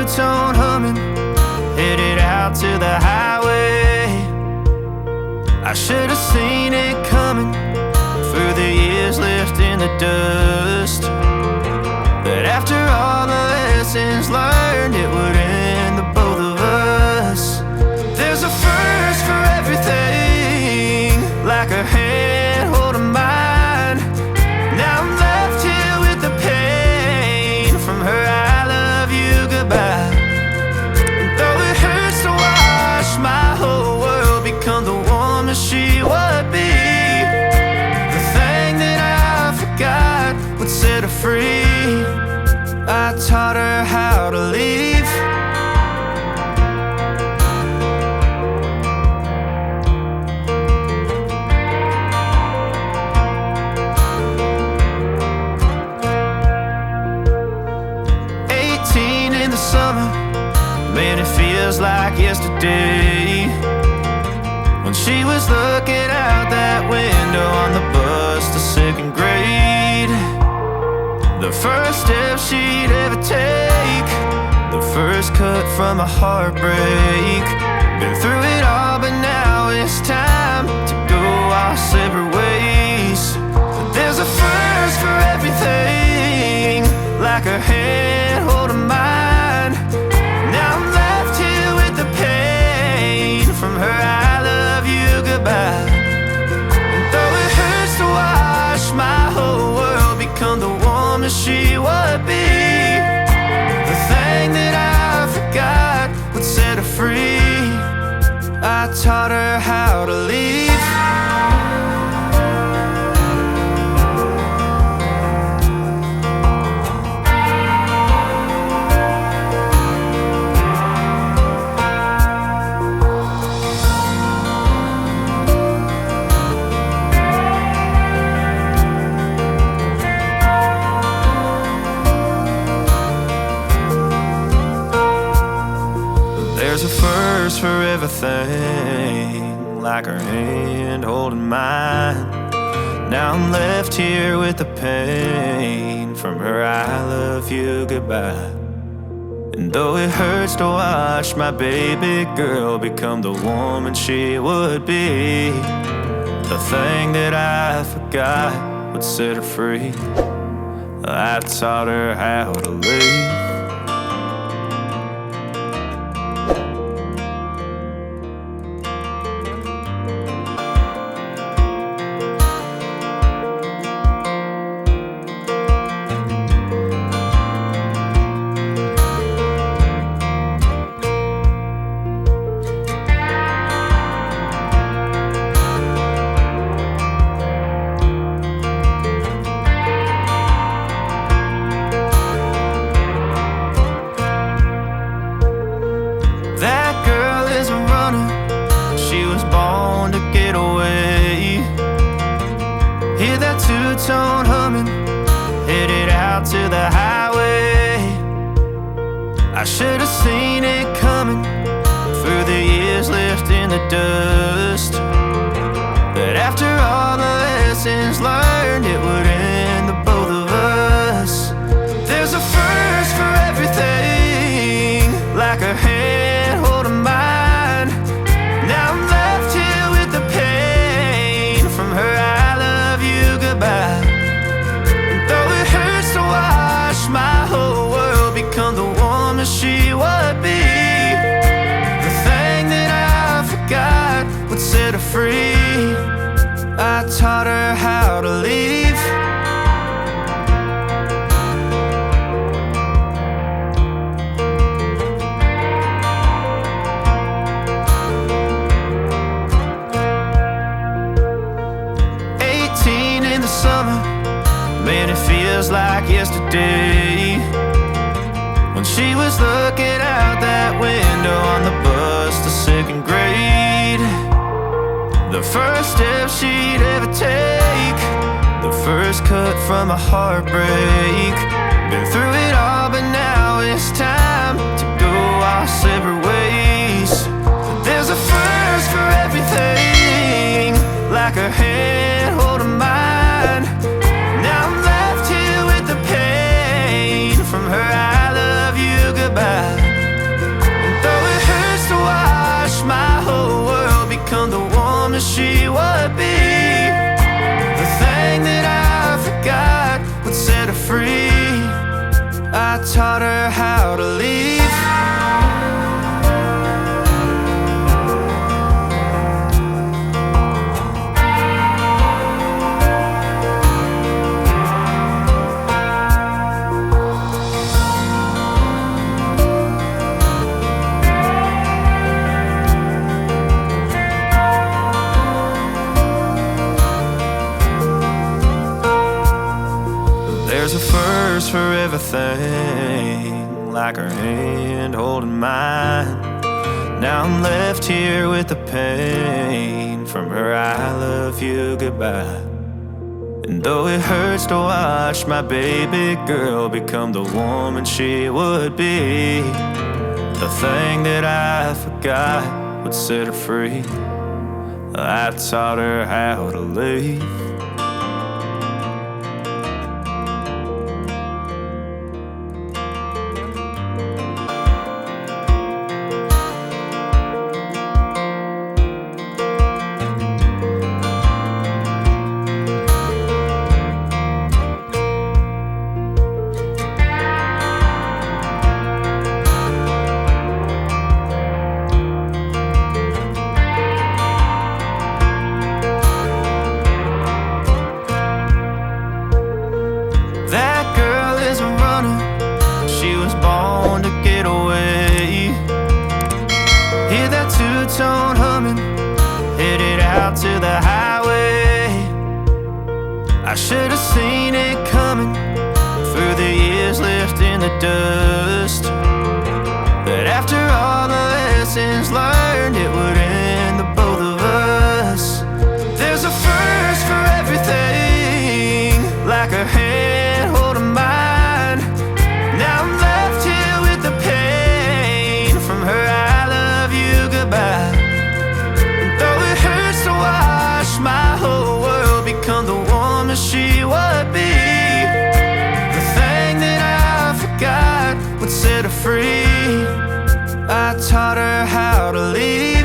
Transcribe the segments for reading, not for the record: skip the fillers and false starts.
two-tone humming, headed out to the highway. I should have seen it coming through the years left in the dust, that after all the lessons learned, it would end the both of us. There's a first for everything, like her hand holding mine. Now I'm left here with the pain from her I love you goodbye. And though it hurts to watch my whole world become the woman she would be, the thing that I forgot would set her free. I taught her how to leave. 18 in the summer, man, it feels like yesterday, when she was looking out that window on the bus to second grade. The first step she'd ever take, the first cut from a heartbreak. Been through it all, but now it's time to go our separate ways. But there's a first for everything, like her hand holding mine. Now I'm left here with the pain from her I love you goodbye. And though it hurts to watch my whole world become the woman she would be, the thing that I forgot would set her free. I taught her how to leave. There's a first for everything, like her hand holding mine. Now I'm left here with the pain from her I love you goodbye. And though it hurts to watch my baby girl become the woman she would be, the thing that I forgot would set her free. I taught her how to leave. That girl is a runner, she was born to get away. Hear that two-tone humming, headed out to the highway. I should have seen it coming through the years left in the dust, that after all the lessons learned, it would end the both of us. There's a first for everything, like her hand holding mine. Now I'm left here with the pain from her I love you goodbye. And though it hurts to watch my whole world become the woman she would be, the thing that I forgot would set her free. I taught her how to leave. Summer, man, it feels like yesterday, when she was looking out that window on the bus to second grade. The first step she'd ever take, the first cut from a heartbreak. Been through it all, but now it's time to go our separate ways. There's a first for everything, like her hand holding mine. Now I'm left here with the pain from her I love you goodbye. I taught her how to leave. There's a first for everything, like her hand holding mine. Now I'm left here with the pain from her I love you goodbye. And though it hurts to watch my baby girl become the woman she would be, the thing that I forgot would set her free. I taught her how to leave. Two-tone humming, headed out to the highway. I should have seen it coming through the years left in the dust, that after all the lessons learned, it would end the both of us. There's a first for everything, like her hand holding mine. Now I'm left here with the pain from her I love you goodbye. And though it hurts to watch my whole world become the woman she would be, the thing that I forgot would set her free. I taught her how to leave.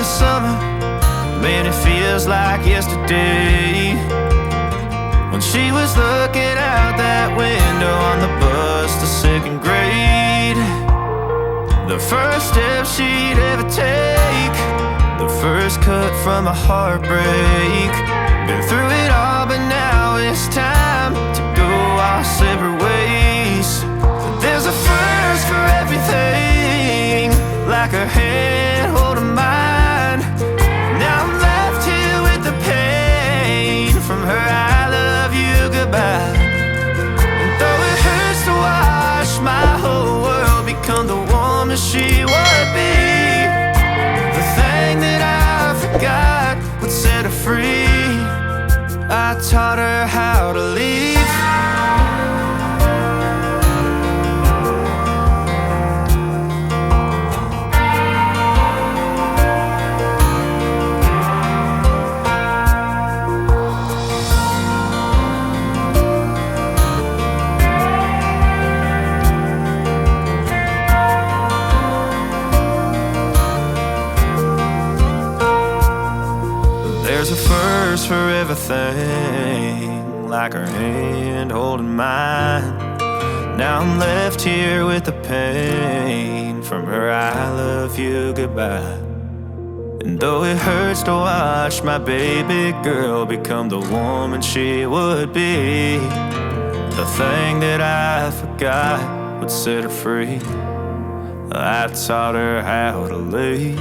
Summer, man, it feels like yesterday, when she was looking out that window on the bus to second grade. The first step she'd ever take, the first cut from a heartbreak. Been through it all, but now it's time to go our separate ways. There's a first for everything, like her hand holding mine. Now I'm left here with the pain from her I love you goodbye. And though it hurts to watch my whole world become the woman she would be, the thing that I forgot would set her free. I taught her how to leave. There's a first for everything, like her hand holding mine. Now I'm left here with the pain from her I love you goodbye. And though it hurts to watch my baby girl become the woman she would be, the thing that I forgot would set her free. I taught her how to leave.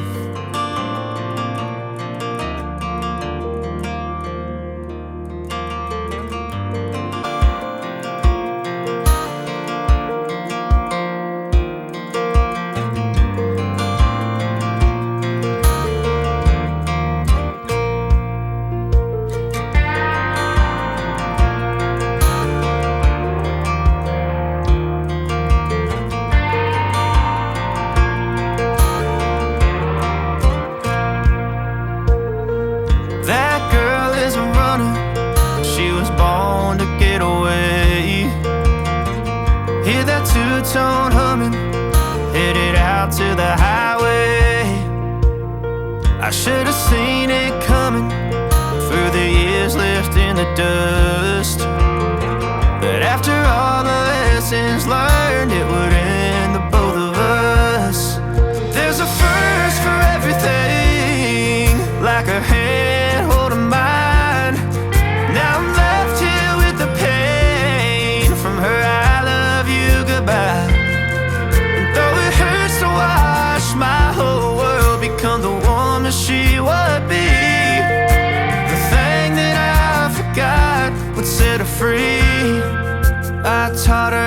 two-tone humming, headed out to the highway. I should have seen it coming through the years left in the dust, but after all the lessons learned, it would end the both of us. There's a first for everything, like a hand holding mine. Now I'm left here with the pain from her I love you goodbye. And though it hurts to watch my whole world become the woman she would be, the thing that I forgot would set her free. I taught her